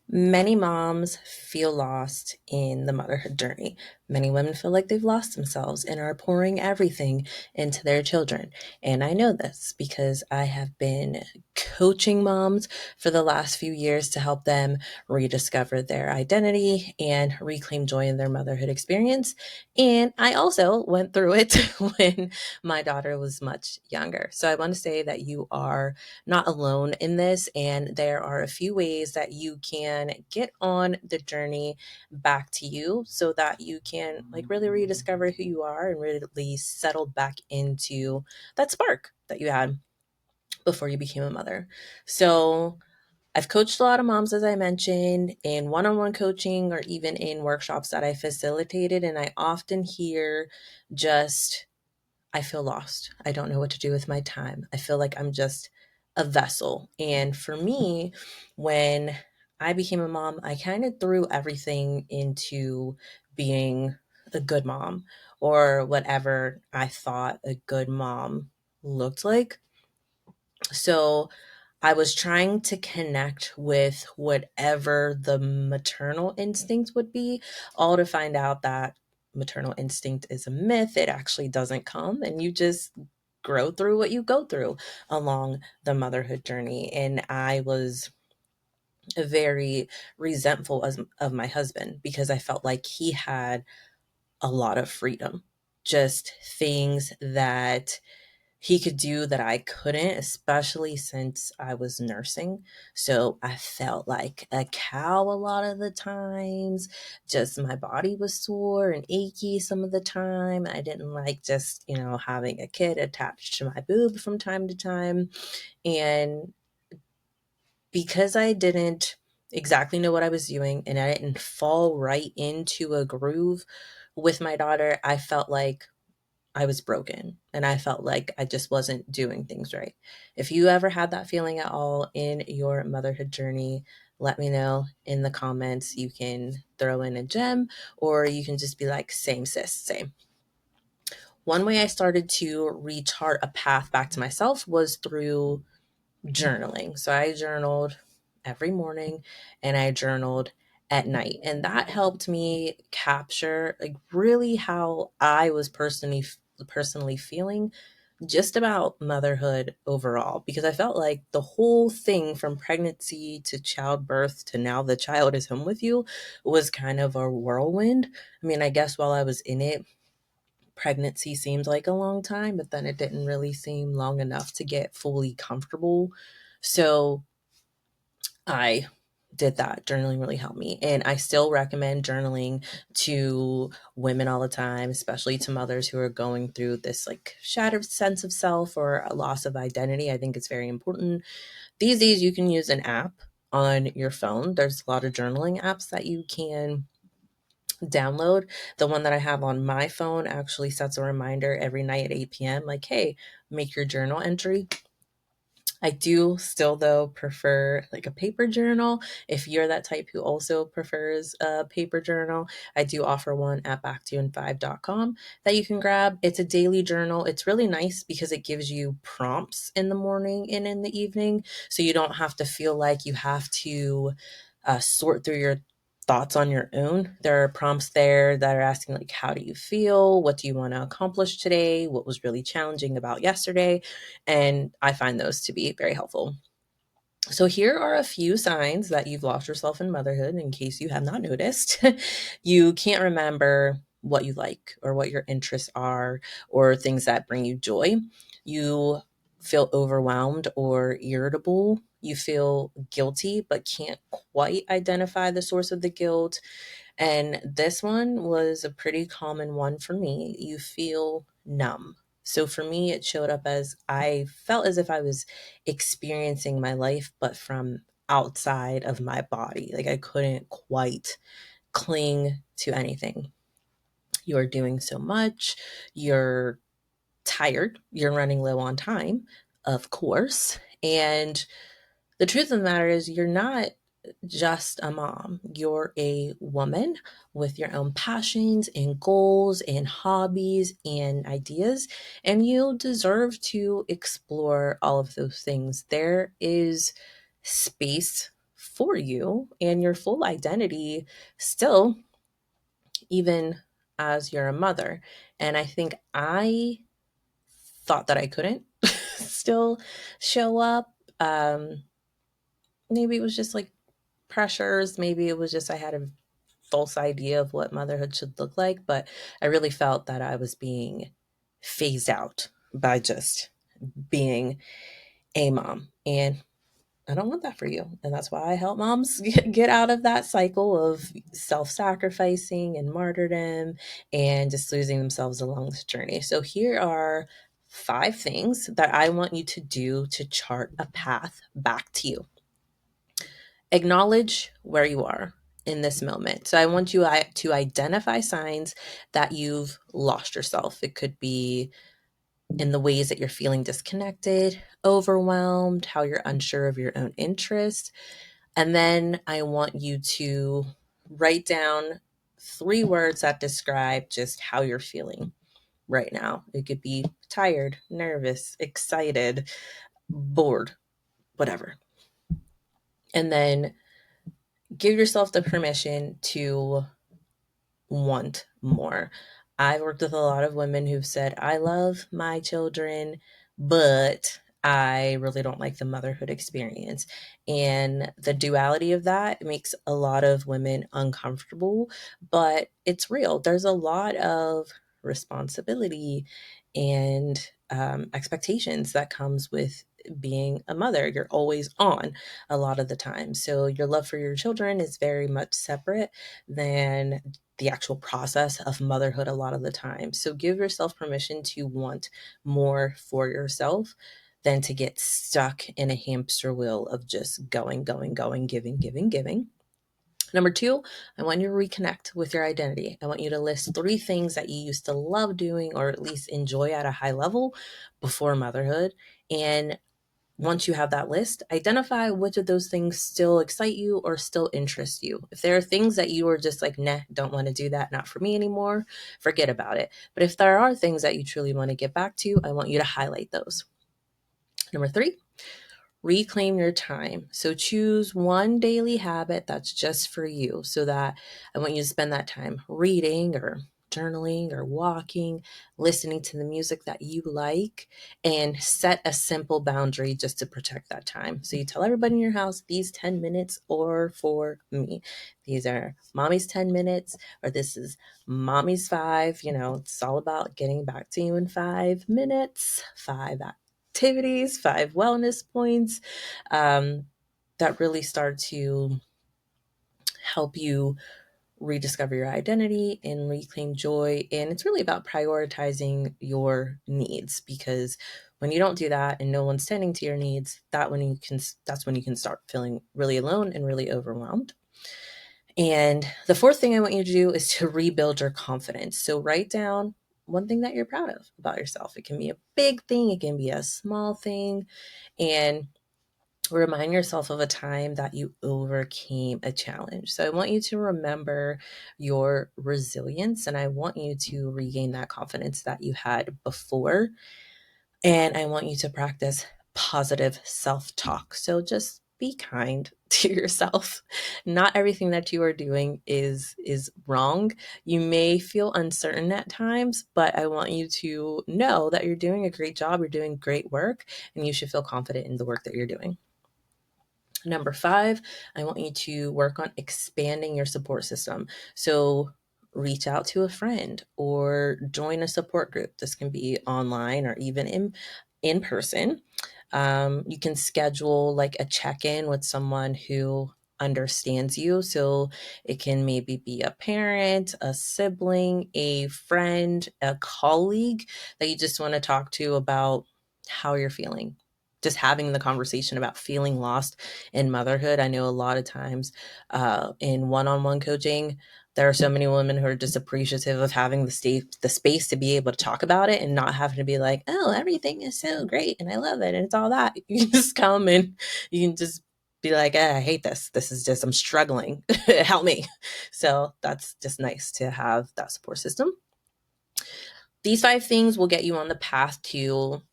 Many moms feel lost in the motherhood journey. Many women feel like they've lost themselves and are pouring everything into their children. And I know this because I have been coaching moms for the last few years to help them rediscover their identity and reclaim joy in their motherhood experience. And I also went through it when my daughter was much younger. So I want to say that you are not alone in this. And there are a few ways that you can get on the journey back to you so that you can really rediscover who you are and really settle back into that spark that you had before you became a mother. So I've coached a lot of moms, as I mentioned, in one on one coaching or even in workshops that I facilitated. And I often hear just I feel lost. I don't know what to do with my time. I feel like I'm just a vessel. And for me, when I became a mom, I kind of threw everything into being a good mom or whatever I thought a good mom looked like. So I was trying to connect with whatever the maternal instinct would be, all to find out that maternal instinct is a myth. It actually doesn't come, and you just grow through what you go through along the motherhood journey. And I was very resentful of my husband because I felt like he had a lot of freedom, just things that he could do that I couldn't, especially since I was nursing. So I felt like a cow a lot of the times. Just my body was sore and achy some of the time. I didn't like just, having a kid attached to my boob from time to time. And because I didn't exactly know what I was doing and I didn't fall right into a groove with my daughter, I felt like I was broken and I felt like I just wasn't doing things right. If you ever had that feeling at all in your motherhood journey, let me know in the comments. You can throw in a gem or you can just be like, same sis, same. One way I started to rechart a path back to myself was through journaling. So I journaled every morning and I journaled at night. And that helped me capture really how I was personally feeling just about motherhood overall, because I felt like the whole thing from pregnancy to childbirth to now the child is home with you was kind of a whirlwind. I mean, I guess while I was in it, pregnancy seems like a long time, but then it didn't really seem long enough to get fully comfortable. So I did that. Journaling really helped me. And I still recommend journaling to women all the time, especially to mothers who are going through this shattered sense of self or a loss of identity. I think it's very important. These days, you can use an app on your phone. There's a lot of journaling apps that you can download. The one that I have on my phone actually sets a reminder every night at 8 p.m. like, hey, make your journal entry. I do still though prefer a paper journal. If you're that type who also prefers a paper journal, I do offer one at backtyoin5.com that you can grab. It's a daily journal. It's really nice because it gives you prompts in the morning and in the evening. So you don't have to feel like you have to sort through your thoughts on your own. There are prompts there that are asking how do you feel? What do you want to accomplish today? What was really challenging about yesterday? And I find those to be very helpful. So here are a few signs that you've lost yourself in motherhood in case you have not noticed. You can't remember what you like or what your interests are or things that bring you joy. You feel overwhelmed or irritable. You feel guilty but can't quite identify the source of the guilt. And this one was a pretty common one for me. You feel numb. So for me, it showed up as I felt as if I was experiencing my life, but from outside of my body. I couldn't quite cling to anything. You're doing so much. You're tired. You're running low on time, of course. And the truth of the matter is, you're not just a mom. You're a woman with your own passions and goals and hobbies and ideas, and you deserve to explore all of those things. There is space for you and your full identity still, even as you're a mother. And I think I thought that I couldn't still show up. Maybe it was just like pressures. Maybe it was just I had a false idea of what motherhood should look like. But I really felt that I was being phased out by just being a mom. And I don't want that for you. And that's why I help moms get out of that cycle of self sacrificing and martyrdom and just losing themselves along this journey. So here are 5 things that I want you to do to chart a path back to you. Acknowledge where you are in this moment. So I want you to identify signs that you've lost yourself. It could be in the ways that you're feeling disconnected, overwhelmed, how you're unsure of your own interests. And then I want you to write down 3 words that describe just how you're feeling right now. It could be tired, nervous, excited, bored, whatever. And then give yourself the permission to want more. I've worked with a lot of women who've said, I love my children, but I really don't like the motherhood experience. And the duality of that makes a lot of women uncomfortable, but it's real. There's a lot of responsibility and expectations that comes with being a mother. You're always on a lot of the time. So your love for your children is very much separate than the actual process of motherhood a lot of the time. So give yourself permission to want more for yourself than to get stuck in a hamster wheel of just going, going, going, giving, giving, giving. Number 2, I want you to reconnect with your identity. I want you to list 3 things that you used to love doing or at least enjoy at a high level before motherhood. And once you have that list, identify which of those things still excite you or still interest you. If there are things that you are just like, nah, don't want to do that, not for me anymore, forget about it. But if there are things that you truly want to get back to, I want you to highlight those. Number 3, reclaim your time. So choose one daily habit that's just for you, so that I want you to spend that time reading or journaling or walking, listening to the music that you like, and set a simple boundary just to protect that time. So you tell everybody in your house, these 10 minutes are for me. These are mommy's 10 minutes, or this is mommy's 5. It's all about getting back to you in 5 minutes, 5 activities, 5 wellness points that really start to help you rediscover your identity and reclaim joy. And it's really about prioritizing your needs, because when you don't do that and no one's tending to your needs, that's when you can start feeling really alone and really overwhelmed. And the 4th thing I want you to do is to rebuild your confidence. So write down one thing that you're proud of about yourself. It can be a big thing, it can be a small thing, and remind yourself of a time that you overcame a challenge. So I want you to remember your resilience, and I want you to regain that confidence that you had before. And I want you to practice positive self-talk. So just be kind to yourself. Not everything that you are doing is wrong. You may feel uncertain at times, but I want you to know that you're doing a great job, you're doing great work, and you should feel confident in the work that you're doing. Number 5, I want you to work on expanding your support system. So reach out to a friend or join a support group. This can be online or even in person. You can schedule like a check-in with someone who understands you. So it can maybe be a parent, a sibling, a friend, a colleague that you just want to talk to about how you're feeling. Just having the conversation about feeling lost in motherhood. I know a lot of times in one-on-one coaching, there are so many women who are just appreciative of having the space to be able to talk about it and not having to be like, oh, everything is so great and I love it and it's all that. You can just come and you can just be like, I hate this. This is just, I'm struggling. Help me. So that's just nice to have that support system. These 5 things will get you on the path to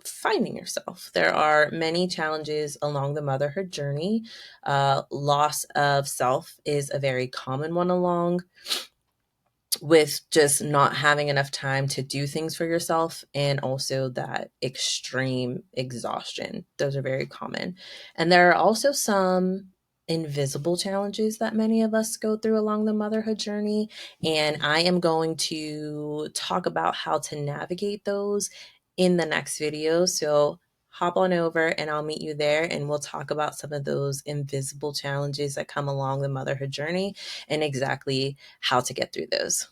finding yourself. There are many challenges along the motherhood journey. Loss of self is a very common one along with just not having enough time to do things for yourself, and also that extreme exhaustion. Those are very common. And there are also some invisible challenges that many of us go through along the motherhood journey. And I am going to talk about how to navigate those in the next video. So hop on over and I'll meet you there, and we'll talk about some of those invisible challenges that come along the motherhood journey and exactly how to get through those.